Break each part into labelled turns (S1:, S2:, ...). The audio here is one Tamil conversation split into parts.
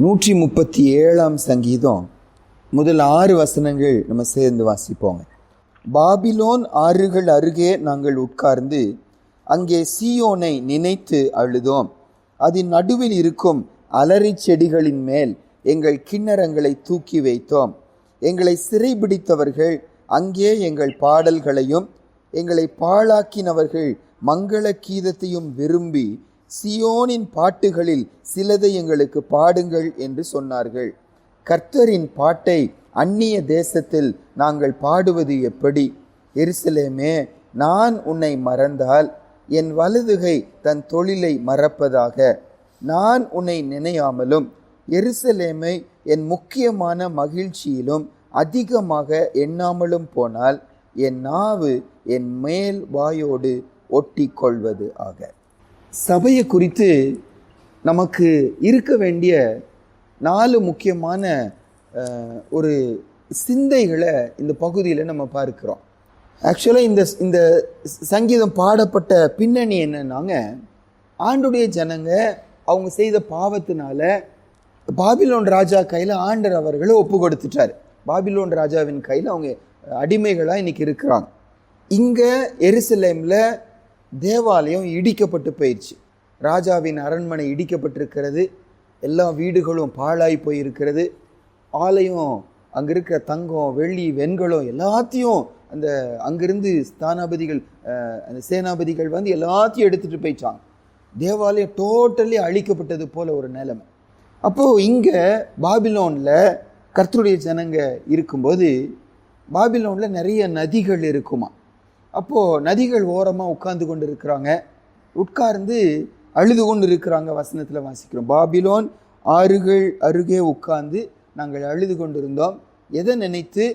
S1: 137ஆம் சங்கீதம் முதல் 6 வசனங்கள் நம்ம சேர்ந்து வாசிப்போங்க. பாபிலோன் ஆறுகள் அருகே நாங்கள் உட்கார்ந்து அங்கே சீயோனை நினைத்து அழுதோம். அதன் நடுவில் இருக்கும் அலரி செடிகளின் மேல் எங்கள் கிண்ணறங்களை தூக்கி வைத்தோம். எங்களை சிறைபிடித்தவர்கள் அங்கே எங்கள் பாடல்களையும் எங்களை பாழாக்கினவர்கள் மங்கள கீதத்தையும் விரும்பி சியோனின் பாட்டுகளில் சிலதை எங்களுக்கு பாடுங்கள் என்று சொன்னார்கள். கர்த்தரின் பாட்டை அந்நிய தேசத்தில் நாங்கள் பாடுவது எப்படி? எருசலேமே, நான் உன்னை மறந்தால் என் வலதுகை தன் தொழிலை மறப்பதாக. நான் உன்னை நினையாமலும் எருசலேமை என் முக்கியமான மகிழ்ச்சியிலும் அதிகமாக எண்ணாமலும் போனால் என் நாவு என் மேல் வாயோடு ஒட்டி கொள்வது ஆக. சபையை குறித்து நமக்கு இருக்க வேண்டிய 4 முக்கியமான ஒரு சிந்தைகளை இந்த பகுதியில் நம்ம பார்க்கிறோம். ஆக்சுவலாக இந்த சங்கீதம் பாடப்பட்ட பின்னணி என்னன்னாங்க, ஆண்டுடைய ஜனங்க அவங்க செய்த பாவத்தினால பாபிலோன் ராஜா கையில் ஆண்டர் அவர்களை ஒப்பு கொடுத்துட்டார். பாபிலோன் ராஜாவின் கையில் அவங்க அடிமைகளாக இன்னைக்கு இருக்கிறாங்க. இங்கே எருசலேமில் தேவாலயம் இடிக்கப்பட்டு போயிடுச்சு. ராஜாவின் அரண்மனை இடிக்கப்பட்டிருக்கிறது. எல்லா வீடுகளும் பாழாய் போயிருக்கிறது. ஆலயம், அங்கே இருக்கிற தங்கம், வெள்ளி, வெண்கலம் எல்லாத்தையும் அந்த அங்கிருந்து ஸ்தானாபதிகள், அந்த சேனாபதிகள் வந்து எல்லாத்தையும் எடுத்துகிட்டு போயிட்டாங்க. தேவாலயம் டோட்டலி அழிக்கப்பட்டது போல ஒரு நிலைமை. அப்போது இங்கே பாபிலோனில் கர்த்தருடைய ஜனங்க இருக்கும்போது பாபிலோனில் நிறைய நதிகள் இருக்குமா. அப்போது நதிகள் ஓரமாக உட்கார்ந்து கொண்டு இருக்கிறாங்க. உட்கார்ந்து அழுது கொண்டு இருக்கிறாங்க. வசனத்தில் வாசிக்கிறோம், பாபிலோன் ஆறுகள் அருகே உட்கார்ந்து நாங்கள் அழுது கொண்டு இருந்தோம். எதை நினைத்து?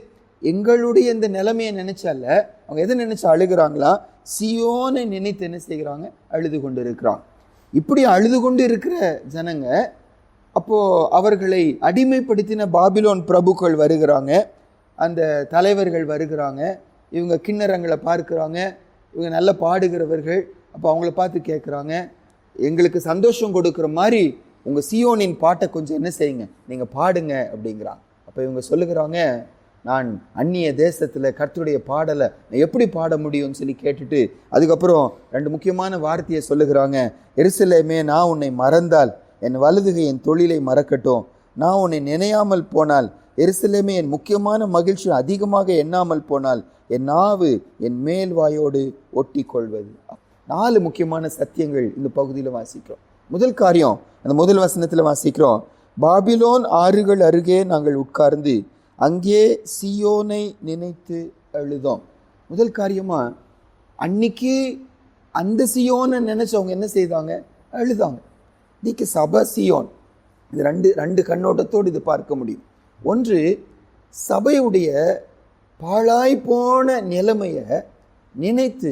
S1: எங்களுடைய இந்த நிலைமையை நினைச்சல்ல, அவங்க எதை நினைச்சு அழுகிறாங்களா? சியோனை நினைத்து என்ன செய்கிறாங்க? அழுது கொண்டு இருக்கிறாங்க. இப்படி அழுது கொண்டு இருக்கிற ஜனங்க, அப்போது அவர்களை அடிமைப்படுத்தின பாபிலோன் பிரபுக்கள் வருகிறாங்க, அந்த தலைவர்கள் வருகிறாங்க. இவங்க கிண்ணறங்களை பார்க்குறாங்க, இவங்க நல்லா பாடுகிறவர்கள். அப்போ அவங்கள பார்த்து கேட்குறாங்க, எங்களுக்கு சந்தோஷம் கொடுக்குற மாதிரி உங்கள் சியோனின் பாட்டை கொஞ்சம் என்ன செய்யுங்க, நீங்கள் பாடுங்க அப்படிங்கிறாங்க. அப்போ இவங்க சொல்லுகிறாங்க, நான் அந்நிய தேசத்தில் கர்த்தருடைய பாடலை நான் எப்படி பாட முடியும்னு சொல்லி கேட்டுட்டு அதுக்கப்புறம் 2 முக்கியமான வார்த்தையை சொல்லுகிறாங்க. எருசலேமே, நான் உன்னை மறந்தால் என் வலதுகை என் தொழிலை மறக்கட்டும். நான் உன்னை நினையாமல் போனால் எருசலேமே என் முக்கியமான மகிழ்ச்சி அதிகமாக எண்ணாமல் போனால் என் நாவு என் மேல் வாயோடு ஒட்டி கொள்வது. 4 முக்கியமான சத்தியங்கள் இந்த பகுதியில் வாசிக்கிறோம். முதல் காரியம், அந்த முதல் வசனத்தில் வாசிக்கிறோம், பாபிலோன் ஆறுகள் அருகே நாங்கள் உட்கார்ந்து அங்கே சியோனை நினைத்து அழுதோம். முதல் காரியமாக, அன்னைக்கு அந்த சியோனை நினைச்சவங்க என்ன செய்தாங்க? அழுதாங்க. இன்னைக்கு சபை சியோன். இது ரெண்டு கண்ணோட்டத்தோடு இது பார்க்க முடியும். ஒன்று, சபையுடைய பாழாய் போன நிலைமையை நினைத்து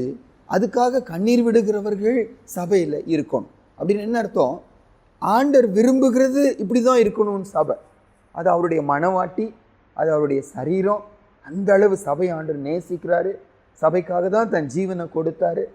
S1: அதுக்காக கண்ணீர் விடுகிறவர்கள் சபையில் இருக்கணும். அப்படின்னு என்ன அர்த்தம்? ஆண்டர் விரும்புகிறது இப்படி தான் இருக்கணும்னு சபை. அது அவருடைய மனவாட்டி, அது அவருடைய சரீரம். அந்த அளவு சபை ஆண்டர் நேசிக்கிறாரு. சபைக்காக தான் தன் ஜீவனை கொடுத்தாரு.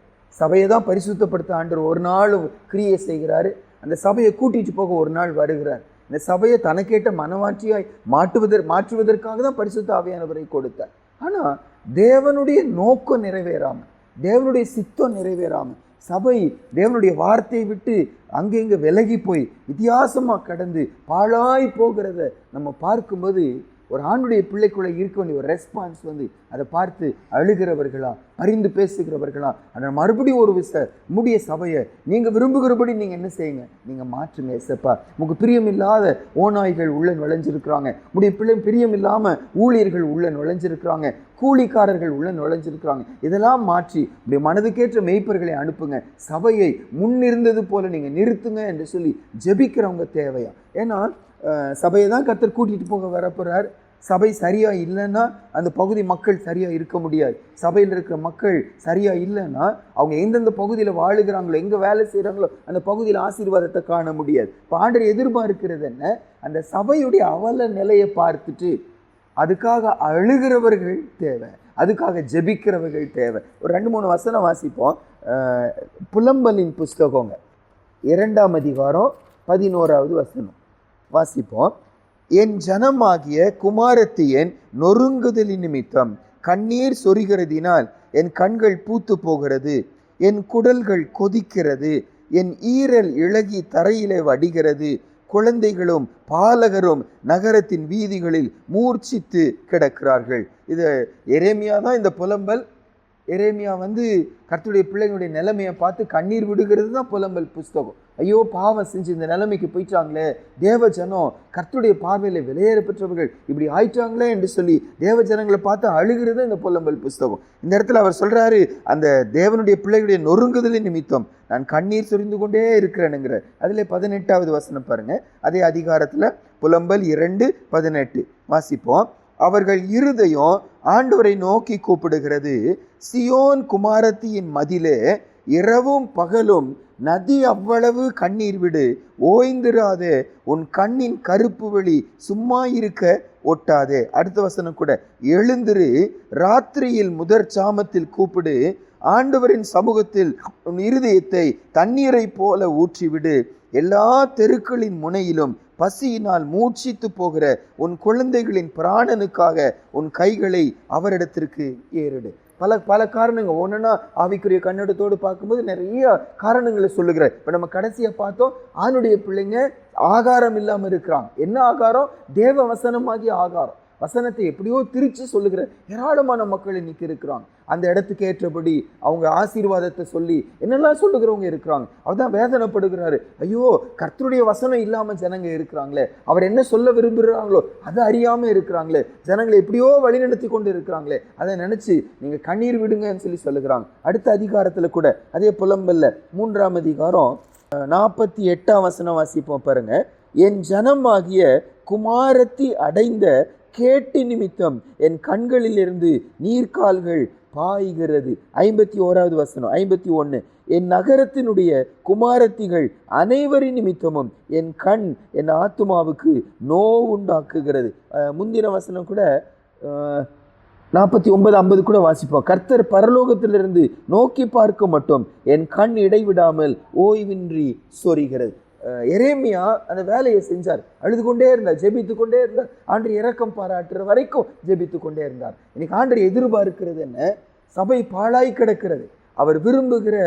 S1: சபையை தான் பரிசுத்தப்படுத்த ஆண்டர் ஒரு நாள் கிரியை செய்கிறாரு. அந்த சபையை கூட்டிகிட்டு போக ஒரு நாள் வருகிறார். இந்த சபையை தனக்கேட்ட மனவாட்சியாய் மாற்றுவதற்காக தான் பரிசுத்த ஆவியானவரை கொடுத்தார். ஆனால் தேவனுடைய நோக்கம் நிறைவேறாமல், தேவனுடைய சித்தம் நிறைவேறாமல், சபை தேவனுடைய வார்த்தையை விட்டு அங்கெங்கே விலகி போய் வித்தியாசமாக கடந்து பாழாய் போகிறத நம்ம பார்க்கும்போது ஒரு ஆணுடைய பிள்ளைக்குள்ளே இருக்க வேண்டிய ஒரு ரெஸ்பான்ஸ் வந்து அதை பார்த்து அழுகிறவர்களா, பரிந்து பேசுகிறவர்களா, அதை மறுபடியும் ஒரு முடிய சபையை நீங்கள் விரும்புகிறபடி நீங்கள் என்ன செய்யுங்க, நீங்கள் மாற்றுங்க. ஏசப்பா, உங்களுக்கு பிரியமில்லாத ஓநாய்கள் உள்ள நுழைஞ்சிருக்கிறாங்க, உடைய பிள்ளை பிரியமில்லாமல் ஊழியர்கள் உள்ள நுழைஞ்சிருக்கிறாங்க, கூலிக்காரர்கள் உள்ள நுழைஞ்சிருக்கிறாங்க. இதெல்லாம் மாற்றி இப்படி மனதுக்கேற்ற மெய்ப்பர்களை அனுப்புங்க. சபையை முன்னிருந்தது போல நீங்கள் நிறுத்துங்க என்று சொல்லி ஜெபிக்கிறவங்க தேவையா? ஏன்னா சபையை தான் கர்த்தர் கூட்டிகிட்டு போக வரப்போகிறார். சபை சரியாக இல்லைன்னா அந்த பகுதி மக்கள் சரியாக இருக்க முடியாது. சபையில் இருக்கிற மக்கள் சரியாக இல்லைன்னா அவங்க எந்தெந்த பகுதியில் வாழுகிறாங்களோ, எங்கே வேலை செய்கிறாங்களோ அந்த பகுதியில் ஆசீர்வாதத்தை காண முடியாது. இப்போ ஆண்டவர் எதிர்பார்க்கிறது என்ன? அந்த சபையுடைய அவல நிலையை பார்த்துட்டு அதுக்காக அழுகிறவர்கள் தேவை, அதுக்காக ஜெபிக்கிறவர்கள் தேவை. ஒரு 2-3 வசனம் வாசிப்போம். புலம்பலின் புஸ்தகங்க 2ஆம் அதிகாரம் 11வது வசனம் வாசிப்போம். என் ஜனமாகிய குமாரத்தியன் நொறுங்குதலின் நிமித்தம் கண்ணீர் சொரிகிறதினால் என் கண்கள் பூத்து போகிறது, என் குடல்கள் கொதிக்கிறது, என் ஈரல் இளகி தரையிலே வடிகிறது, குழந்தைகளும் பாலகரும் நகரத்தின் வீதிகளில் மூர்ச்சித்து கிடக்கிறார்கள். இது எரேமியா தான் இந்த புலம்பல். எரேமியா கர்த்தருடைய பிள்ளைகளுடைய நிலைமையை பார்த்து கண்ணீர் விடுகிறது தான் புலம்பல் புஸ்தகம். ஐயோ பாவம் செஞ்சு இந்த நிலைமைக்கு போயிட்டாங்களே, தேவ ஜனம் கர்த்தருடைய பார்வையில் விலையேற பெற்றவர்கள் இப்படி ஆயிட்டாங்களே என்று சொல்லி தேவ ஜனங்களை பார்த்து அழுகிறது இந்த புலம்பல் புஸ்தகம். இந்த இடத்துல அவர் சொல்றாரு, அந்த தேவனுடைய பிள்ளைகளுடைய நொறுங்குதலின் நிமித்தம் நான் கண்ணீர் சொரிந்து கொண்டே இருக்கிறேனுங்கிற. அதில் 18வது வசனம் பாருங்க, அதே அதிகாரத்தில் புலம்பல் 2:18 வாசிப்போம். அவர்கள் இருதயம் ஆண்டவரை நோக்கி கூப்பிடுகிறது, சியோன் குமாரத்தியின் மதிலே இரவும் பகலும் நதி அவ்வளவு கண்ணீர் விடு, ஓய்ந்திராதே, உன் கண்ணின் கருப்பு வெளி சும்மா இருக்க ஒட்டாதே. அடுத்த வசனம் கூட, எழுந்திரு, ராத்திரியில் முதற் சாமத்தில் கூப்பிடு, ஆண்டவரின் சமூகத்தில் உன் இருதயத்தை தண்ணீரை போல ஊற்றிவிடு, எல்லா தெருக்களின் முனையிலும் பசியினால் மூச்சித்து போகிற உன் குழந்தைகளின் பிராணனுக்காக உன் கைகளை அவரிடத்திற்கு ஏறிடு. பல காரணங்கள் ஒன்றுனா ஆவிக்குரிய கண்ணோட்டத்தோடு பார்க்கும்போது நிறைய காரணங்களை சொல்லுகிறார். இப்போ நம்ம கடைசியாக பார்த்தோம், ஆணுடைய பிள்ளைங்க ஆகாரம் இல்லாமல் இருக்கிறாங்க. என்ன ஆகாரம்? தேவ வசனமாகிய ஆகாரம். வசனத்தை எப்படியோ திரிச்சு சொல்லுகிற ஏராளமான மக்கள் இன்னைக்கு இருக்கிறாங்க. அந்த இடத்துக்கு ஏற்றபடி அவங்க ஆசீர்வாதத்தை சொல்லி என்னெல்லாம் சொல்லுகிறவங்க இருக்கிறாங்க. அவர் தான் வேதனைப்படுகிறாரு, ஐயோ கர்த்தருடைய வசனம் இல்லாமல் ஜனங்க இருக்கிறாங்களே, அவர் என்ன சொல்ல விரும்புகிறாங்களோ அதை அறியாமல் இருக்கிறாங்களே, ஜனங்களை எப்படியோ வழிநடத்தி கொண்டு இருக்கிறாங்களே, அதை நினச்சி நீங்கள் கண்ணீர் விடுங்கன்னு சொல்லி சொல்லுகிறாங்க. அடுத்த அதிகாரத்தில் கூட அதே புலம்பல்ல 3ஆம் அதிகாரம் 48ஆம் வசனம் வாசிப்போம் பாருங்க. என் ஜனமாகிய குமாரத்தி அடைந்த கேட்டு நிமித்தம் என் கண்களிலிருந்து நீர்க்கால்கள் பாய்கிறது. 51வது வசனம் 51, என் நகரத்தினுடைய குமாரத்திகள் அனைவரின் நிமித்தமும் என் கண் என் ஆத்துமாவுக்கு நோவுண்டாக்குகிறது. முந்தின வசனம் கூட 49, 50 கூட வாசிப்போம். கர்த்தர் பரலோகத்திலிருந்து நோக்கி பார்க்க மட்டும் என் கண் இடைவிடாமல் ஓய்வின்றி சொரிகிறது. எரேமியா அந்த வேலையை செஞ்சார், அழுது கொண்டே இருந்தார், ஜெபித்து கொண்டே இருந்தார், ஆண்டவர் இரக்கம் பாராட்டுற வரைக்கும் ஜெபித்து கொண்டே இருந்தார். இன்னைக்கு ஆண்டவர் எதிர்பார்க்கிறது என்ன? சபை பாழாய் கிடக்கிறது. அவர் விரும்புகிற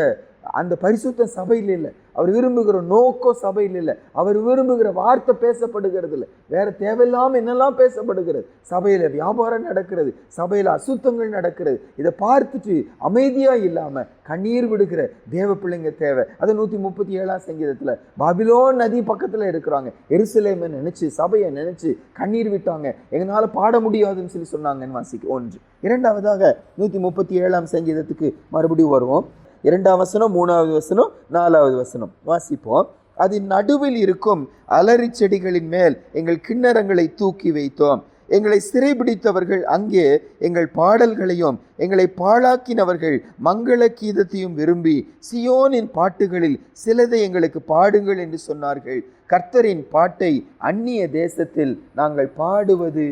S1: அந்த பரிசுத்த சபையில் இல்லை, அவர் விரும்புகிற நோக்கம் சபையில் இல்லை, அவர் விரும்புகிற வார்த்தை பேசப்படுகிறது இல்லை, வேற தேவையில்லாமல் என்னெல்லாம் பேசப்படுகிறது. சபையில் வியாபாரம் நடக்கிறது, சபையில் அசுத்தங்கள் நடக்கிறது. இதை பார்த்துட்டு அமைதியாக இல்லாமல் கண்ணீர் விடுகிற தேவ பிள்ளைங்க தேவை. அது 137ஆம் சங்கீதத்தில் பாபிலோன் நதி பக்கத்தில் இருக்கிறாங்க, எருசலேமை நினைச்சு சபையை நினைச்சு கண்ணீர் விட்டாங்க, எங்களால் பாட முடியாதுன்னு சொல்லி சொன்னாங்கன்னு வாசிக்க 1. இரண்டாவதாக 137ஆம் சங்கீதத்துக்கு மறுபடியும் வருவோம். 2ஆம் வசனம், 3வது வசனம், 4வது வசனம் வாசிப்போம். அதன் நடுவில் இருக்கும் அலரி செடிகளின் மேல் எங்கள் கிண்ணறங்களை தூக்கி வைத்தோம். எங்களை சிறைபிடித்தவர்கள் அங்கே எங்கள் பாடல்களையும் எங்களை பாழாக்கினவர்கள் மங்கள கீதத்தையும் விரும்பி சியோனின் பாட்டுகளில் சிலதை எங்களுக்கு பாடுங்கள் என்று சொன்னார்கள். கர்த்தரின் பாட்டை அந்நிய தேசத்தில் நாங்கள் பாடுவது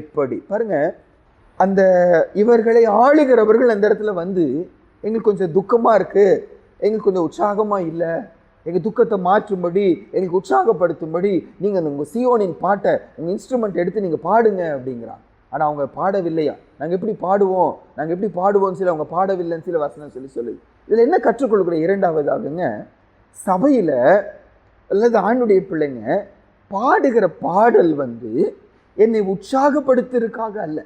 S1: எப்படி? பாருங்க, அந்த இவர்களை ஆளுகிறவர்கள் அந்த இடத்துல எங்களுக்கு கொஞ்சம் துக்கமாக இருக்குது, எங்களுக்கு கொஞ்சம் உற்சாகமாக இல்லை, எங்கள் துக்கத்தை மாற்றும்படி எங்களுக்கு உற்சாகப்படுத்தும்படி நீங்கள் உங்கள் சியோனின் பாட்டை உங்கள் இன்ஸ்ட்ருமெண்ட் எடுத்து நீங்கள் பாடுங்க அப்படிங்கிறாங்க. ஆனால் அவங்க பாடவில்லையா? நாங்கள் எப்படி பாடுவோம்னு சொல்லி அவங்க பாடவில்லைன்னு சில வசனம் சொல்லுது. இதில் என்ன கற்றுக்கொள்கிற? இரண்டாவதாகங்க, சபையில் அல்லது ஆணுடைய பிள்ளைங்க பாடுகிற பாடல் என்னை உற்சாகப்படுத்துறதுக்காக அல்ல,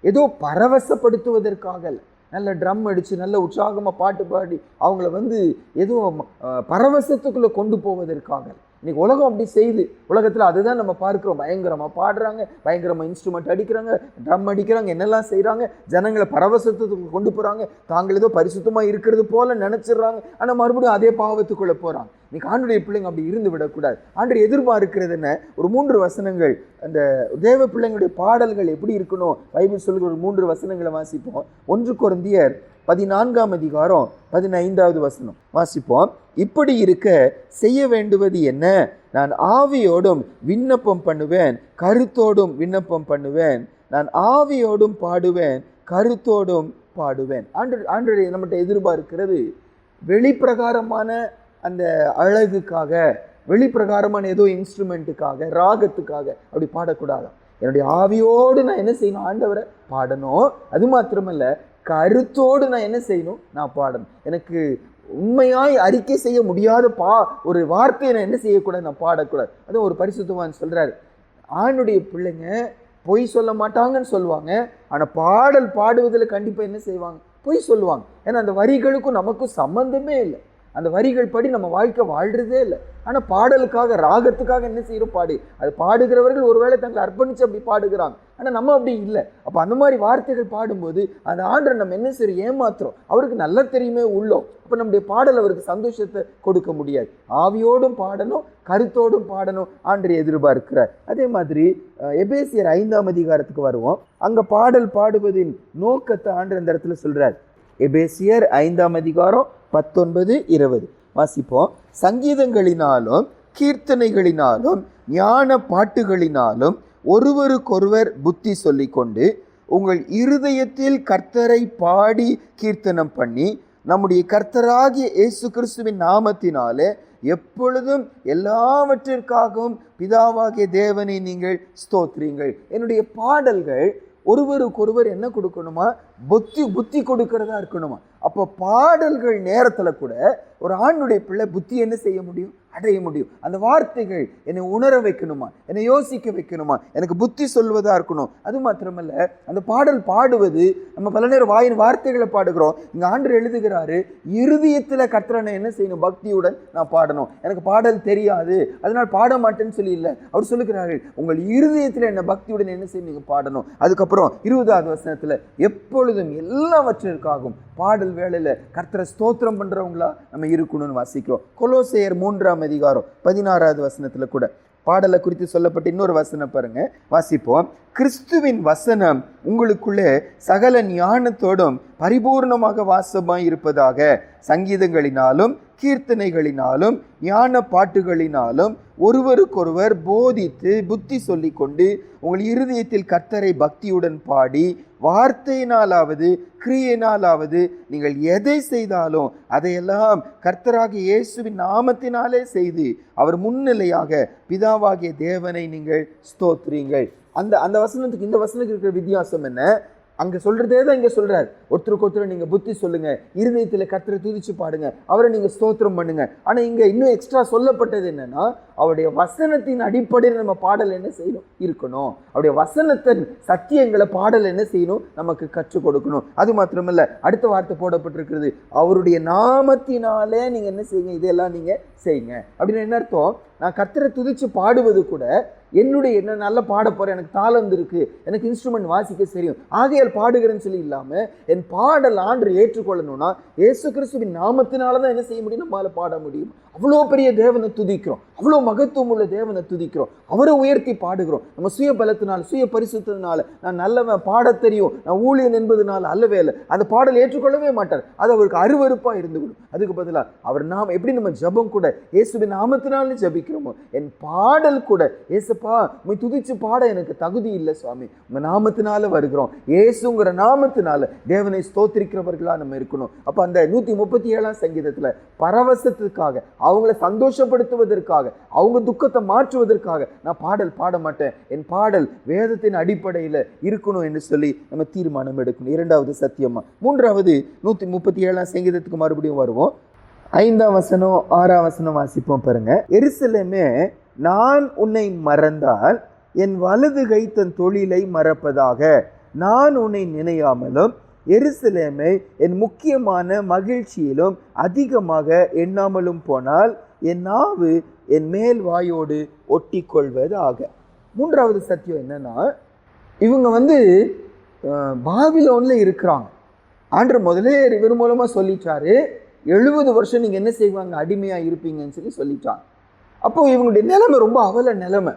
S1: ஏதோ பரவசப்படுத்துவதற்காக அல்ல. நல்ல ட்ரம் அடித்து நல்ல உற்சாகமாக பாட்டு பாடி அவங்கள ஏதோ பரவசத்துக்குள்ளே கொண்டு போவதற்காக. இன்றைக்கி உலகம் அப்படி செய்து, உலகத்தில் அதுதான் நம்ம பார்க்குறோம். பயங்கரமாக பாடுறாங்க, பயங்கரமாக இன்ஸ்ட்ருமெண்ட் அடிக்கிறாங்க, ட்ரம் அடிக்கிறாங்க, என்னெல்லாம் செய்கிறாங்க, ஜனங்களை பரவசத்துக்கு கொண்டு போகிறாங்க, தாங்கள் ஏதோ பரிசுத்தமாக இருக்கிறது போல நினச்சிடுறாங்க. ஆனால் மறுபடியும் அதே பாவத்துக்குள்ளே போகிறாங்க. இன்றைக்கி ஆண்டுடைய பிள்ளைங்க அப்படி இருந்து விடக்கூடாது. ஆண்டு எதிர்பார்க்கிறது என்ன? ஒரு 3 வசனங்கள், அந்த தேவ பிள்ளைங்களுடைய பாடல்கள் எப்படி இருக்கணும் பைபிள் சொல்லுகிற ஒரு 3 வசனங்களை வாசிப்போம். 1 கொரிந்தியர் 14ஆம் அதிகாரம் 15வது வசனம் வாசிப்போம். இப்படி இருக்க செய்ய வேண்டுவது என்ன? நான் ஆவியோடும் விண்ணப்பம் பண்ணுவேன், கருத்தோடும் விண்ணப்பம் பண்ணுவேன், நான் ஆவியோடும் பாடுவேன், கருத்தோடும் பாடுவேன். ஆண்டு நம்மகிட்ட எதிர்பார்க்கிறது வெளிப்பிரகாரமான அந்த அழகுக்காக, வெளிப்பிரகாரமான ஏதோ இன்ஸ்ட்ருமெண்ட்டுக்காக ராகத்துக்காக அப்படி பாடக்கூடாது. என்னுடைய ஆவியோடு நான் என்ன செய்யணும்? ஆண்டவரை பாடணும். அது மாத்திரமல்ல, கருத்தோடு நான் என்ன செய்யணும்? நான் பாடணும். எனக்கு உண்மையாய் அறிக்கை செய்ய முடியாத ஒரு வார்த்தையை நான் என்ன செய்யக்கூடாது? நான் பாடக்கூடாது. அதுவும் ஒரு பரிசுத்தவான் சொல்றாரு, ஆணுடைய பிள்ளைங்க பொய் சொல்ல மாட்டாங்கன்னு சொல்லுவாங்க, ஆனால் பாடல் பாடுவதில் கண்டிப்பாக என்ன செய்வாங்க? பொய் சொல்லுவாங்க. ஏன்னா அந்த வரிகளுக்கும் நமக்கும் சம்பந்தமே இல்லை. அந்த வரிகள் படி நம்ம வாழ்க்கை வாழ்றதே இல்லை. ஆனால் பாடலுக்காக ராகத்துக்காக என்ன செய்யறோம்? பாடு. அது பாடுகிறவர்கள் ஒருவேளை தங்களை அர்ப்பணிச்சு அப்படி பாடுகிறாங்க, ஆனால் நம்ம அப்படி இல்லை. அப்போ அந்த மாதிரி வார்த்தைகள் பாடும்போது அந்த ஆண்டரை நம்ம என்ன செய்யறோம்? ஏமாத்துறோம். அவருக்கு நல்லா தெரியுமே உள்ளோம். அப்போ நம்முடைய பாடல் அவருக்கு சந்தோஷத்தை கொடுக்க முடியாது. ஆவியோடும் பாடணும், கருத்தோடும் பாடணும் ஆண்டரை எதிர்பார்க்கிறார். அதே மாதிரி எபேசியர் 5ஆம் அதிகாரத்துக்கு வருவோம். அங்க பாடல் பாடுவதின் நோக்கத்தை ஆண்டர் இந்த இடத்துல சொல்றார். எபேசியர் 5ஆம் அதிகாரம் 19, 20 வாசிப்போம். சங்கீதங்களினாலும் கீர்த்தனைகளினாலும் ஞான பாட்டுகளினாலும் ஒருவருக்கொருவர் புத்தி சொல்லிக்கொண்டு உங்கள் இருதயத்தில் கர்த்தரை பாடி கீர்த்தனம் பண்ணி நம்முடைய கர்த்தராகிய இயேசு கிறிஸ்துவின் நாமத்தினாலே எப்பொழுதும் எல்லாவற்றிற்காகவும் பிதாவாகிய தேவனை நீங்கள் ஸ்தோத்திரீங்கள். என்னுடைய பாடல்கள் ஒருவருக்கொருவர் என்ன கொடுக்கணுமா? புத்தி கொடுக்கிறதா இருக்கணுமா? அப்போ பாடல்கள் நேரத்தில் கூட ஒரு ஆணுடைய பிள்ளை புத்தி என்ன செய்ய முடியும்? அடைய முடியும். அந்த வார்த்தைகள் என்னை உணர வைக்கணுமா? என்னை யோசிக்க வைக்கணுமா? எனக்கு புத்தி சொல்வதா இருக்கணும். அது மாத்திரமல்ல, அந்த பாடல் பாடுவது நம்ம பல நேரம் வாயின் வார்த்தைகளை பாடுகிறோம். இங்க ஆண்டவர் எழுதுகிறாரு, இருதயத்துல கர்த்தரை என்ன செய்யணும்? பக்தியுடன் நான் பாடணும். எனக்கு பாடல் தெரியாது அதனால் பாட மாட்டேன்னு சொல்லி இல்லை. அவர் சொல்லுகிறார்கள், உங்கள் இருதயத்துல என்ன பக்தியுடன் என்ன செய்ய நீங்க பாடணும். அதுக்கப்புறம் 20ஆவது வசனத்துல எப்பொழுதும் எல்லாவற்றிற்காகவும் பாடல் வேளையில கர்த்தரை ஸ்தோத்திரம் பண்றவங்களா நம்ம இருக்கணும்னு வாசிக்கிறோம். கொலோசையர் 3ஆம் அதிகாரம் 16ஆவது வசனத்துல கூட பாடலை குறித்து சொல்லப்பட்ட இன்னொரு வசனம் பாருங்க, வாசிப்போம். கிறிஸ்துவின் வசனம் உங்களுக்குள்ளே சகல ஞானத்தோடும் பரிபூர்ணமாக வாசமாய் இருப்பதாக சங்கீதங்களினாலும் கீர்த்தனைகளினாலும் ஞான பாட்டுகளினாலும் ஒருவருக்கொருவர் போதித்து புத்தி சொல்லி கொண்டு உங்கள் இருதயத்தில் கர்த்தரை பக்தியுடன் பாடி வார்த்தையினாலாவது கிரியையினாலாவது நீங்கள் எதை செய்தாலும் அதையெல்லாம் கர்த்தராகிய இயேசுவின் நாமத்தினாலே செய்து அவர் முன்னிலையாக பிதாவாகிய தேவனை நீங்கள் ஸ்தோத்திரீங்கள். அந்த வசனத்துக்கு இந்த வசனத்துக்கு இருக்கிற வித்தியாசம் என்ன? அங்க சொல்றதே தான் இங்க சொல்றார். ஒருத்தருக்கு ஒருத்தர் நீங்க புத்தி சொல்லுங்க, இருதயத்துல கர்த்தரை துதிச்சு பாடுங்க, அவரை நீங்க ஸ்தோத்திரம் பண்ணுங்க. ஆனா இங்க இன்னும் எக்ஸ்ட்ரா சொல்லப்பட்டது என்னன்னா, அவருடைய வசனத்தின் அடிப்படையில் நம்ம பாடல் என்ன செய்யணும்? இருக்கணும். அவருடைய வசனத்தின் சத்தியங்களை பாடல் என்ன செய்யணும்? நமக்கு கற்றுக் கொடுக்கணும். அது மாத்திரமல்ல, அடுத்த வார்த்தை போடப்பட்டிருக்கிறது, அவருடைய நாமத்தினாலே நீங்க என்ன செய்யுங்க? இதெல்லாம் நீங்க செய்யுங்க. அப்படின்னு என்ன அர்த்தம்? நான் கர்த்தரை துதிச்சு பாடுவது கூட என்னுடைய என்ன நல்ல பாட போறேன், எனக்கு தாளந்து இருக்கு, எனக்கு இன்ஸ்ட்ருமெண்ட் வாசிக்க தெரியும், ஆகையால் பாடுகிறேன்னு சொல்லி இல்லாம என் பாடல் ஆண்டு ஏற்றுக்கொள்ளணும்னா இயேசு கிறிஸ்துவின் நாமத்தினாலதான் என்ன செய்ய முடியும்? நம்மால பாட முடியும். அவ்வளோ பெரிய தேவனை துதிக்கிறோம், அவ்வளோ மகத்துவம் உள்ள தேவனை துதிக்கிறோம், அவரை உயர்த்தி பாடுகிறோம். நம்ம சுய பலத்தினால சுய பரிசுத்தினால நான் நல்லவன் பாட தெரியும் நான் ஊழியன் என்பதனால அல்லவே இல்லை. அந்த பாடல் ஏற்றுக்கொள்ளவே மாட்டார். அது அவருக்கு அருவருப்பா இருந்துவிடும். அதுக்கு பதிலாக அவர் நாம் எப்படி நம்ம ஜபம் கூட இயேசுவின் நாமத்தினால ஜபிக்கிறோமோ, என் பாடல் கூட இயேசுப்பா உம்மை துதிச்சு பாட எனக்கு தகுதி இல்லை சுவாமி, உங்க நாமத்தினால வருகிறோம், இயேசுங்கிற நாமத்தினால தேவனை ஸ்தோத்திரிக்கிறவர்களா நம்ம இருக்கணும். அப்ப அந்த 137ஆம் சங்கீதத்துல பரவசத்துக்காக, அவங்கள சந்தோஷப்படுத்துவதற்காக, அவங்க துக்கத்தை மாற்றுவதற்காக நான் பாடல் பாட மாட்டேன். என் பாடல் வேதத்தின் அடிப்படையில் இருக்கணும் என்று சொல்லி நம்ம தீர்மானம் எடுக்கணும். இரண்டாவது சத்தியமா. மூன்றாவது 137ஆம் சங்கீதத்துக்கு மறுபடியும் வருவோம். 5ஆம் வசனம் 6ஆம் வசனம் வாசிப்போம் பாருங்க. எருசலேமே, நான் உன்னை மறந்தால் என் வலது கை தன் தொழிலை மறப்பதாக, நான் உன்னை நினையாமலும் எருசலேமை என் முக்கியமான மகிழ்ச்சியிலும் அதிகமாக எண்ணாமலும் போனால் என் நாவு என் மேல் வாயோடு ஒட்டி கொள்வதாக. மூன்றாவது சத்தியம் என்னன்னா, இவங்க பாபிலோன்ல இருக்கிறாங்க. ஆண்டவர் முதலே இவர் மூலமா சொல்லிட்டாரு, 70 வருஷம் நீங்க என்ன செய்வாங்க? அடிமையா இருப்பீங்கன்னு சொல்லிட்டாங்க. அப்போ இவங்களுடைய நிலைமை ரொம்ப அவல நிலைமை.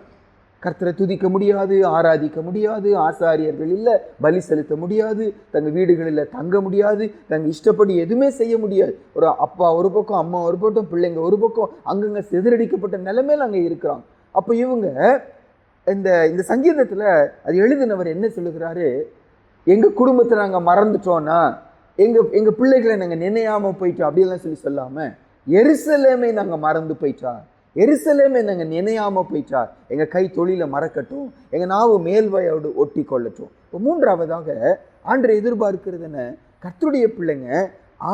S1: கர்த்தரை துதிக்க முடியாது, ஆராதிக்க முடியாது, ஆசாரியர்கள் இல்லை, பலி செலுத்த முடியாது, தங்கள் வீடுகளில் தங்க முடியாது, தங்கள் இஷ்டப்படி எதுவுமே செய்ய முடியாது. ஒரு அப்பா ஒரு பக்கம், அம்மா ஒரு பக்கம், பிள்ளைங்க ஒரு பக்கம், அங்கங்கே சிதறடிக்கப்பட்ட நிலைமையில் அங்கே இருக்கிறாங்க. அப்போ இவங்க இந்த சங்கீதத்தில் அது எழுதினவர் என்ன சொல்லுகிறாரு? எங்கள் குடும்பத்தை நாங்கள் மறந்துட்டோன்னா, எங்கள் பிள்ளைகளை நாங்கள் நினையாமல் போயிட்டோம் அப்படின்லாம் சொல்லாமல் எருசலேமை நாங்கள் மறந்து போயிட்டோம், எருசலேம் என்னங்க நினையாம போயிட்டா எங்க கை தொழில மறக்கட்டும், எங்க நாவு மேல்வாயோடு ஒட்டி கொள்ளட்டும். இப்போ மூன்றாவதாக ஆண்டவர் எதிர்பார்க்கிறது என்ன? கர்த்தருடைய பிள்ளைங்க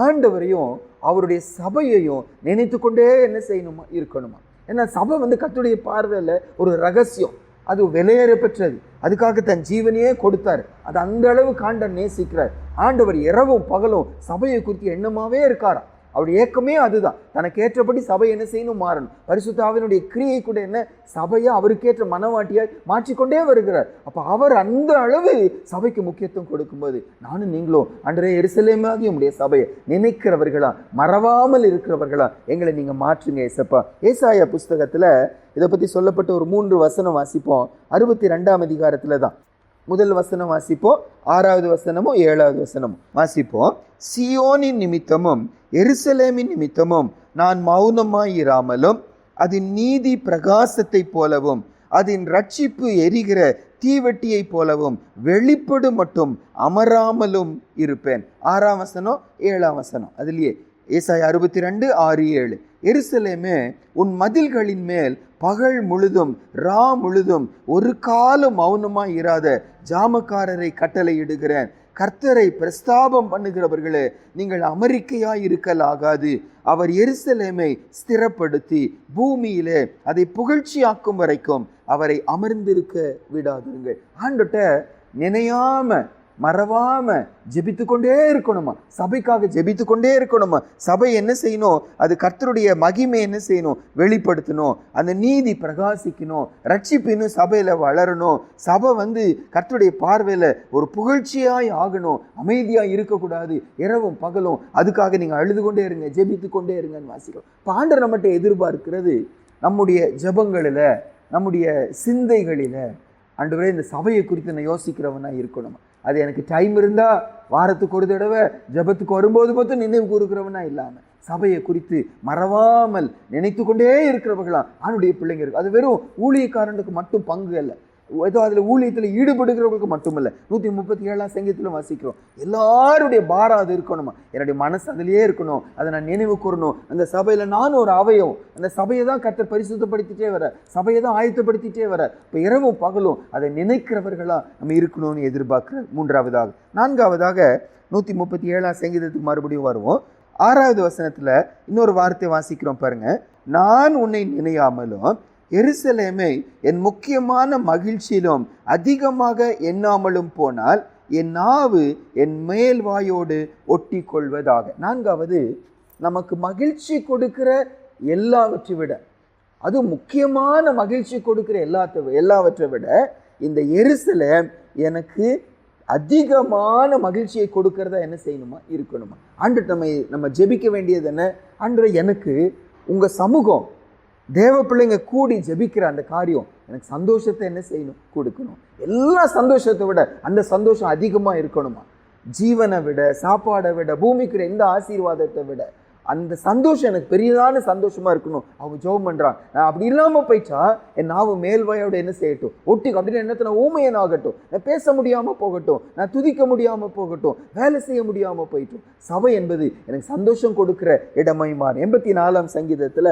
S1: ஆண்டவரையும் அவருடைய சபையையும் நினைத்து கொண்டே என்ன செய்யணுமா இருக்கணுமா. ஏன்னா சபை கர்த்தருடைய பார்வையில் ஒரு ரகசியம், அது விலையேற பெற்றது. அதுக்காக தன் ஜீவனையே கொடுத்தாரு. அது அந்த அளவு ஆண்டவர் நேசிக்கிறார். ஆண்டவர் இரவும் பகலும் சபையை குறித்து எண்ணமாவே இருக்காராம். அவருடைய ஏக்கமே அதுதான். தனக்கு ஏற்றபடி சபை என்ன செய்யணும்? மாறணும். பரிசுத்த ஆவியினுடைய கிரியை கூட என்ன? சபையை அவருக்கேற்ற மனவாட்டியாய் மாற்றிக்கொண்டே வருகிறார். அப்போ அவர் அந்த அளவு சபைக்கு முக்கியத்துவம் கொடுக்கும்போது நானும் நீங்களும் அன்றே எருசலேமாகிய உம்முடைய சபையை நினைக்கிறவர்களா, மறவாமல் இருக்கிறவர்களா எங்களை நீங்க மாற்றுங்க ஏசப்பா. ஏசாயா புஸ்தகத்துல இதை பத்தி சொல்லப்பட்ட ஒரு 3 வசனம் வாசிப்போம். 62ஆம் அதிகாரத்துல தான் முதல் வசனம் வாசிப்போம், 6வது வசனமும் 7வது வசனமும் வாசிப்போம். சீயோனின் நிமித்தமும் எருசலேமின் நிமித்தமும் நான் மௌனமாயிராமலும் அதன் நீதி பிரகாசத்தை போலவும் அதன் ரட்சிப்பு எரிகிற தீவெட்டியை போலவும் வெளிப்படும் மட்டும் அமராமலும் இருப்பேன். 6ஆம் வசனம் 7ஆம் வசனம் அதுலயே ஏசாயா 62, 6, 7. எருசலேமே, உன் மதில்களின் மேல் பகல் முழுதும் ரா முழுதும் ஒரு காலம் மௌனமாய் இராத ஜாமக்காரரை கட்டளையிடுகிறேன். கர்த்தரை பிரஸ்தாபம் பண்ணுகிறவர்களே, நீங்கள் அமெரிக்கையாய் இருக்கலாகாது. அவர் எருசலேமை ஸ்திரப்படுத்தி பூமியிலே அதை புகழ்ச்சியாக்கும் வரைக்கும் அவரை அமர்ந்திருக்க விடாதிருங்கள். ஆண்டோட்ட நினையாம மறவாம ஜெபித்து கொண்டே இருக்கணுமா. சபைக்காக ஜெபித்து கொண்டே இருக்கணுமா. சபை என்ன செய்யணும்? அது கர்த்தருடைய மகிமை என்ன செய்யணும்? வெளிப்படுத்தணும். அந்த நீதி பிரகாசிக்கணும். ரட்சிப்பு இன்னும் சபையில வளரணும். சபை கர்த்தருடைய பார்வையில ஒரு புகழ்ச்சியாய் ஆகணும். அமைதியாய் இருக்கக்கூடாது இரவும் பகலும். அதுக்காக நீங்க அழுது கொண்டே இருங்க, ஜெபித்து கொண்டே இருங்கன்னு வாசிக்கிறோம். ஆண்டவர் நம்மகிட்ட எதிர்பார்க்கிறது நம்முடைய ஜெபங்களில, நம்முடைய சிந்தைகளில, ஆண்டவரே இந்த சபையை குறித்து நான் யோசிக்கிறவனா இருக்கணும். அது எனக்கு டைம் இருந்தா வாரத்துக்கு ஒரு தடவை ஜபத்துக்கு வரும்போது மட்டும் நினைவு கூறுகிறவனா இல்லாம சபையை குறித்து மறவாமல் நினைத்து கொண்டே இருக்கிறவர்களா அவனுடைய பிள்ளைங்க இருக்கு. அது வெறும் ஊழியக்காரனுக்கு மட்டும் பங்கு அல்ல, ஏதோ அதுல ஊழியத்தில் ஈடுபடுகிறவர்களுக்கு மட்டுமல்ல. 137ஆம் சங்கீதத்திலும் வாசிக்கிறோம். எல்லாருடைய பாரம் அது இருக்கணுமா. என்னுடைய மனசு அதுலயே இருக்கணும். அதை நான் நினைவு கூறணும். அந்த சபையில நானும் ஒரு அவயம். அந்த சபையை தான் கர்த்தர் பரிசுத்தப்படுத்திட்டே வர, சபையை தான் ஆயத்தப்படுத்திட்டே வர. இப்போ இரவும் பகலும் அதை நினைக்கிறவர்களா நம்ம இருக்கணும்னு எதிர்பார்க்கிற. மூன்றாவதாக. 4ஆவதாக 137ஆம் சங்கீதத்துக்கு மறுபடியும் வருவோம். 6வது வசனத்துல இன்னொரு வார்த்தை வாசிக்கிறோம் பாருங்க. நான் உன்னை நினையாமலும் எருசலேமை என் முக்கியமான மகிழ்ச்சியிலும் அதிகமாக எண்ணாமலும் போனால் என் நாவு என் மேல் வாயோடு ஒட்டி கொள்வதாக. 4வது, நமக்கு மகிழ்ச்சி கொடுக்கிற எல்லாவற்றை விட, அது முக்கியமான மகிழ்ச்சி கொடுக்கிற எல்லாவற்றை விட இந்த எருசலேம் எனக்கு அதிகமான மகிழ்ச்சியை கொடுக்கறதா என்ன செய்யணுமா? இருக்கணுமா. ஆண்டு நம்ம ஜெபிக்க வேண்டியது என்ன? ஆண்டு எனக்கு உங்க சமூகம் தேவ பிள்ளைங்க கூடி ஜெபிக்கிற அந்த காரியம் எனக்கு சந்தோஷத்தை என்ன செய்யணும்? கொடுக்கணும். எல்லா சந்தோஷத்தை விட அந்த சந்தோஷம் அதிகமா இருக்கணுமா. ஜீவனை விட, சாப்பாடை விட, பூமிக்கிற எந்த ஆசீர்வாதத்தை விட அந்த சந்தோஷம் எனக்கு பெரியதான சந்தோஷமா இருக்கணும். அவங்க ஜெபம் பண்றாங்க. நான் அப்படி இல்லாம போயிட்டா என் நாவு மேல்வாயோட என்ன செய்யட்டும்? ஒட்டி அப்படின்னு என்னத்தை ஊமையன் ஆகட்டும், நான் பேச முடியாம போகட்டும், நான் துதிக்க முடியாம போகட்டும், வேலை செய்ய முடியாம போயிட்டும். சபை என்பது எனக்கு சந்தோஷம் கொடுக்கிற இடமாய் மாறும். 84ஆம் சங்கீதத்துல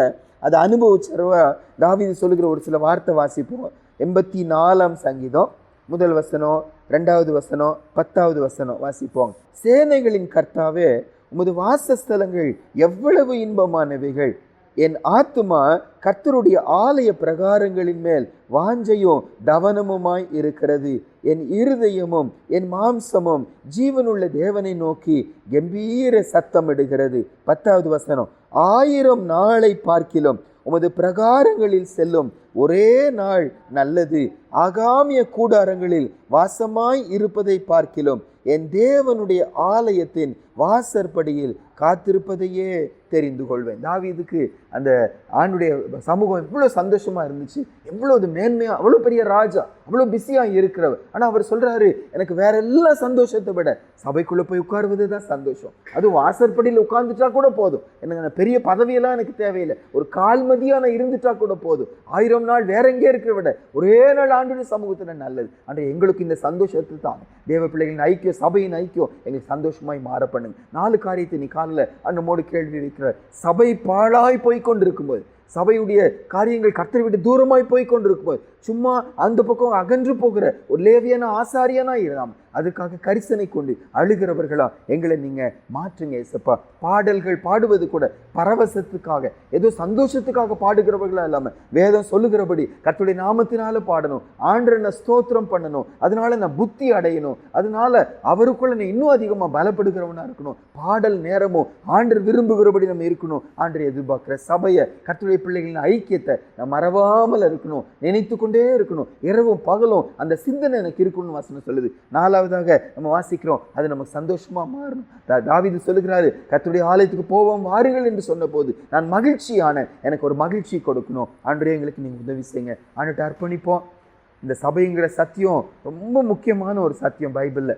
S1: அது அனுபவிச்சவா தாவீது சொல்லுகிற ஒரு சில வார்த்தை வாசிப்போம். 84ஆம் சங்கீதம் முதல் வசனம், 2வது வசனம், 10வது வசனம் வாசிப்போம். சேனைகளின் கர்த்தாவே, உமது வாசஸ்தலங்கள் எவ்வளவு இன்பமானவைகள். என் ஆத்துமா கர்த்தருடைய ஆலய பிரகாரங்களின் மேல் வாஞ்சையும் தவனமுமாய் இருக்கிறது. என் இருதயமும் என் மாம்சமும் ஜீவனுள்ள தேவனை நோக்கி கம்பீர சத்தமிடுகிறது. 10வது வசனம். 1000 நாளை பார்க்கிலும் உமது பிரகாரங்களில் செல்லும் ஒரே நாள் நல்லது. ஆகாமிய கூடாரங்களில் வாசமாய் இருப்பதை பார்க்கிலும் என் தேவனுடைய ஆலயத்தின் வாசற்படியில் காத்திருப்பதையே தெரிந்து கொள்வேன். தாவீதுக்கு அந்த ஆண்டுடைய சமூகம் எவ்வளவு சந்தோஷமா இருந்துச்சு, எவ்வளவு மேன்மையா, அவ்வளவு பெரிய ராஜா, அவ்வளவு பிஸியா இருக்கிறவர். ஆனா அவர் சொல்றாரு, எனக்கு வேற எல்லா சந்தோஷத்தை விட சபைக்குள்ள போய் உட்காருவது தான் சந்தோஷம். அது வாசற்படியில் உட்கார்ந்துட்டா கூட போதும். எனக்கு பெரிய பதவியெல்லாம் எனக்கு தேவையில்லை, ஒரு கால்மதியா நான் இருந்துட்டா கூட போதும். 1000 நாள் வேற எங்கே இருக்கிற விட ஒரே நாள் ஆண்டுடைய சமூகத்துல நல்லது. ஆனா எங்களுக்கு இந்த சந்தோஷத்தை தான் தேவ பிள்ளைகளின் ஐக்கியம், சபையின் ஐக்கியம் எங்களுக்கு சந்தோஷமாய் மாற பண்ணுங்க. 4 காரியத்தை நீ காலில் அண்ணமோடு கேள்வி வைக்கிறார். சபை பாழாய் போய் கொண்டிருக்கும் போது, சபையுடைய காரியங்கள் கர்த்தரை விட்டு தூரமாய் போய் கொண்டிருக்கும் போது, சும்மா அந்த பக்கம் அகன்று போகிற ஒரு லேவியனா ஆசாரியனா இருந்தாம் அதுக்காக கரிசனை கொண்டு அழுகிறவர்களா எங்களை நீங்க மாற்றுங்க ஏசப்பா. பாடல்கள் பாடுவது கூட பரவசத்துக்காக, ஏதோ சந்தோஷத்துக்காக பாடுகிறவர்களா இல்லாம வேதம் சொல்லுகிறபடி கர்த்தருடைய நாமத்தினால பாடணும், ஆண்டவரை ஸ்தோத்திரம் பண்ணணும், அதனால நான் புத்தி அடையணும், அதனால அவருக்குள்ள நான் இன்னும் அதிகமா பலப்படுகிறவனா இருக்கணும். பாடல் நேரமும் ஆண்டவர் விரும்புகிறபடி நம்ம இருக்கணும். ஆண்டவர் எதிர்பார்க்கிற சபையை, கர்த்தருடைய பிள்ளைகளின் ஐக்கியத்தை நான் மறவாமல் இருக்கணும், நினைத்து கொண்டே இருக்கணும், இரவும் பகலும் அந்த சிந்தனை எனக்கு இருக்கணும்னு வசனம் சொல்லுது. நாலாவதாக நம்ம வாசிக்கிறோம், அது நமக்கு சந்தோஷமா மாறணும். தாவீது சொல்லுகிறாரு, கர்த்தருடைய ஆலயத்துக்கு போவோம் வாருங்கள் என்று சொன்ன போது நான் மகிழ்ச்சியான, எனக்கு ஒரு மகிழ்ச்சி கொடுக்கணும். ஆண்டவரே எங்களுக்கு நீங்க உதவி செய்யுங்க, ஆண்டுகிட்ட அர்ப்பணிப்போம். இந்த சபைங்கிற சத்தியம் ரொம்ப முக்கியமான ஒரு சத்தியம் பைபிள்ல,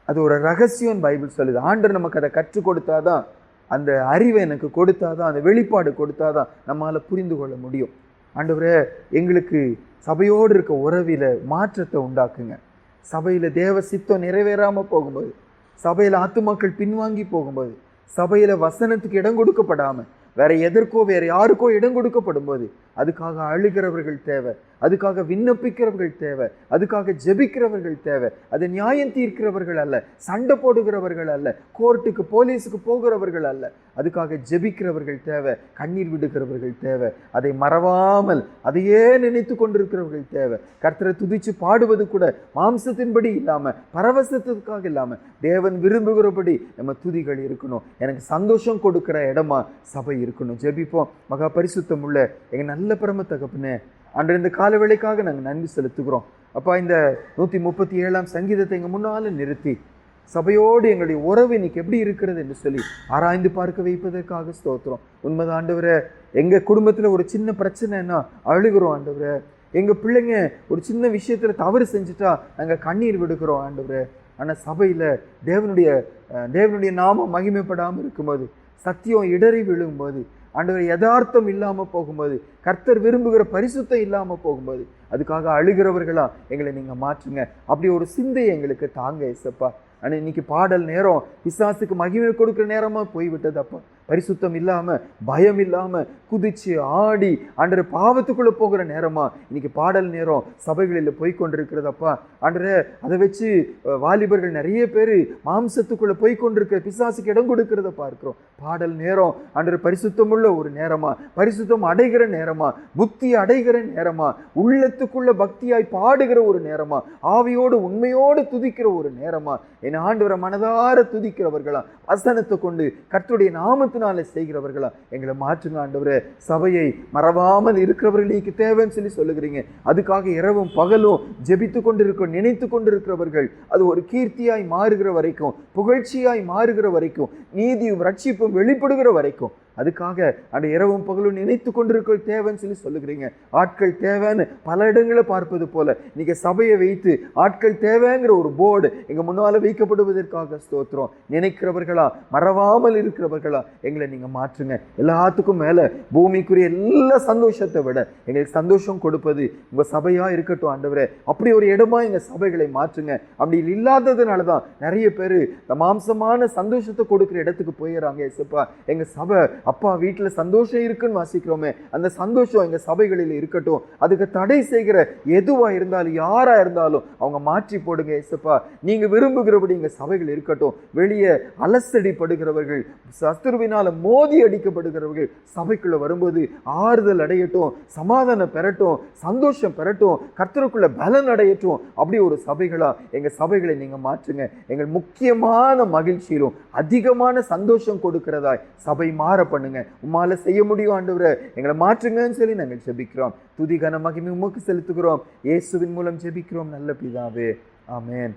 S1: அது ஒரு ரகசியம் பைபிள் சொல்லுது. ஆண்டவர் நமக்கு அதை கற்றுக் கொடுத்தாதான், அந்த அறிவை எனக்கு கொடுத்தாதான், அந்த வெளிப்பாடு கொடுத்தாதான் நம்மளால புரிந்து கொள்ள முடியும். ஆண்டவரே எங்களுக்கு சபையோடு இருக்க உறவில மாற்றத்தை உண்டாக்குங்க. சபையில தேவ சித்தம் நிறைவேறாம போகும்போது, சபையில ஆத்துமாக்கள் பின்வாங்கி போகும்போது, சபையில வசனத்துக்கு இடம் கொடுக்கப்படாம வேற எதற்கோ வேற யாருக்கோ இடம் கொடுக்கப்படும் போது அதுக்காக அழுகிறவர்கள் தேவை, அதுக்காக விண்ணப்பிக்கிறவர்கள் தேவை, அதுக்காக ஜெபிக்கிறவர்கள் தேவை. அது நியாயம் தீர்க்கிறவர்கள் அல்ல, சண்டை போடுகிறவர்கள் அல்ல, கோர்ட்டுக்கு போலீஸுக்கு போகிறவர்கள் அல்ல, அதுக்காக ஜெபிக்கிறவர்கள் தேவை, கண்ணீர் விடுகிறவர்கள் தேவை, அதை மறவாமல் அதையே நினைத்து கொண்டிருக்கிறவர்கள் தேவை. கர்த்தரை துதிச்சு பாடுவது கூட மாம்சத்தின்படி இல்லாம, பரவசத்துக்காக இல்லாம, தேவன் விரும்புகிறபடி நம்ம துதிகள் இருக்கணும். எனக்கு சந்தோஷம் கொடுக்கிற இடமா சபை இருக்கணும். ஜெபிப்போம். மகா பரிசுத்தம் உள்ள எங்க நல்ல பரம தகப்பனே, அன்று இந்த கால வேளைக்காக நாங்கள் நன்றி செலுத்துகிறோம். அப்பா, இந்த 137ஆம் சங்கீதத்தை எங்க முன்னால நிறுத்தி சபையோடு எங்களுடைய உறவு இன்னைக்கு எப்படி இருக்கிறது என்று சொல்லி ஆராய்ந்து பார்க்க வைப்பதற்காக ஸ்தோத்திரம். உண்மைதான் ஆண்டவரே, எங்க குடும்பத்துல ஒரு சின்ன பிரச்சனைன்னா அழுகிறோம் ஆண்டவரே, எங்க பிள்ளைங்க ஒரு சின்ன விஷயத்துல தவறு செஞ்சுட்டா நாங்க கண்ணீர் விடுக்கிறோம் ஆண்டவரே. ஆனா சபையில தேவனுடைய நாமம் மகிமைப்படாமல் இருக்கும்போது, சத்தியம் இடறி விழும்போது, ஆண்டவர் யதார்த்தம் இல்லாம போகும்போது, கர்த்தர் விரும்புகிற பரிசுத்தம் இல்லாம போகும்போது, அதுக்காக அழுகிறவர்களா எங்களை நீங்க மாற்றுங்க. அப்படி ஒரு சிந்தையை எங்களுக்கு தாங்க ஏசப்பா. ஆனால் இன்னைக்கு பாடல் நேரம் பிசாசுக்கு மகிமை கொடுக்குற நேரமா போய்விட்டது அப்பா. பரிசுத்தம் இல்லாம, பயம் இல்லாம, குதிச்சு ஆடி ஆண்டரை பாவத்துக்குள்ள போகிற நேரமா இன்னைக்கு பாடல் நேரம் சபைகளில் போய்கொண்டிருக்கிறதப்பா. ஆண்டரை அதை வச்சு வாலிபர்கள் நிறைய பேர் மாம்சத்துக்குள்ள போய்கொண்டிருக்கிற பிசாசுக்கு இடம் கொடுக்கிறத பார்க்கிறோம். பாடல் நேரம் ஆண்டரை பரிசுத்தமுள்ள ஒரு நேரமா, பரிசுத்தம் அடைகிற நேரமா, புத்தி அடைகிற நேரமா, உள்ளத்துக்குள்ள பக்தியாய் பாடுகிற ஒரு நேரமா, ஆவியோடு உண்மையோடு துதிக்கிற ஒரு நேரமா, என் ஆண்டவரை மனதார துதிக்கிறவர்களா, வசனத்தை கொண்டு கர்த்தருடைய நாமத்தினால செய்கிறவர்களா எங்களை மாற்றுங்க ஆண்டவரே. சபையை மறவாமல் இருக்கிறவர்களுக்கு தேவைன்னு சொல்லி சொல்லுகிறீங்க. அதுக்காக இரவும் பகலும் ஜெபித்து கொண்டிருக்க நினைத்து கொண்டிருக்கிறவர்கள் அது ஒரு கீர்த்தியாய் மாறுகிற வரைக்கும், புகழ்ச்சியாய் மாறுகிற வரைக்கும், நீதியும் ரட்சிப்பும் வெளிப்படுகிற வரைக்கும், அதுக்காக அந்த இரவும் பகலும் நினைத்து கொண்டிருக்க தேவைன்னு சொல்லி சொல்லுகிறீங்க. ஆட்கள் தேவைன்னு பல இடங்களை பார்ப்பது போல நீங்க சபையை வைத்து ஆட்கள் தேவைங்கிற ஒரு போர்டு எங்க முன்னால வைக்கப்படுவதற்காக ஸ்தோத்திரம். நினைக்கிறவர்களா, மறவாமல் இருக்கிறவர்களா எங்களை நீங்க மாற்றுங்க. எல்லாத்துக்கும் மேல பூமிக்குரிய எல்லா சந்தோஷத்தை விட எங்களுக்கு சந்தோஷம் கொடுப்பது உங்க சபையா இருக்கட்டும் ஆண்டவரே. அப்படி ஒரு இடமா எங்க சபைகளை மாற்றுங்க. அப்படி இல்லாததுனாலதான் நிறைய பேரு மாம்சமான சந்தோஷத்தை கொடுக்கிற இடத்துக்கு போயிடறாங்க ஏசப்பா. எங்க சபை அப்பா வீட்டுல சந்தோஷம் இருக்குன்னு வாசிக்கிறோமே, அந்த சந்தோஷம் எங்க சபைகளில் இருக்கட்டும். அதுக்கு தடை செய்கிற எதுவா இருந்தாலும், யாரா இருந்தாலும் அவங்க மாற்றி போடுங்க ஏசப்பா. நீங்க விரும்புகிறபடி எங்க சபைகள் இருக்கட்டும். வெளியே அலசடிப்படுகிறவர்கள், சத்துருவினால மோதி அடிக்கப்படுகிறவர்கள் சபைக்குள்ள வரும்போது ஆறுதல் அடையட்டும், சமாதானம் பெறட்டும், சந்தோஷம் பெறட்டும், கர்த்தருக்குள்ள பலன் அடையட்டும். அப்படி ஒரு சபைகளா எங்க சபைகளை நீங்க மாற்றுங்க. எங்கள் முக்கியமான மகிழ்ச்சியிலும் அதிகமான சந்தோஷம் கொடுக்கிறதாய் சபை மாற பண்ணுங்க. உம்மால செய்ய முடியும் ஆண்டவரே, எங்களை மாற்றுங்கன்னு சொல்லி நாங்கள் ஜெபிக்கிறோம். துதி கன மகிமை உமக்கு செலுத்துகிறோம். இயேசுவின் மூலம் ஜெபிக்கிறோம் நல்ல பிதாவே, ஆமென்.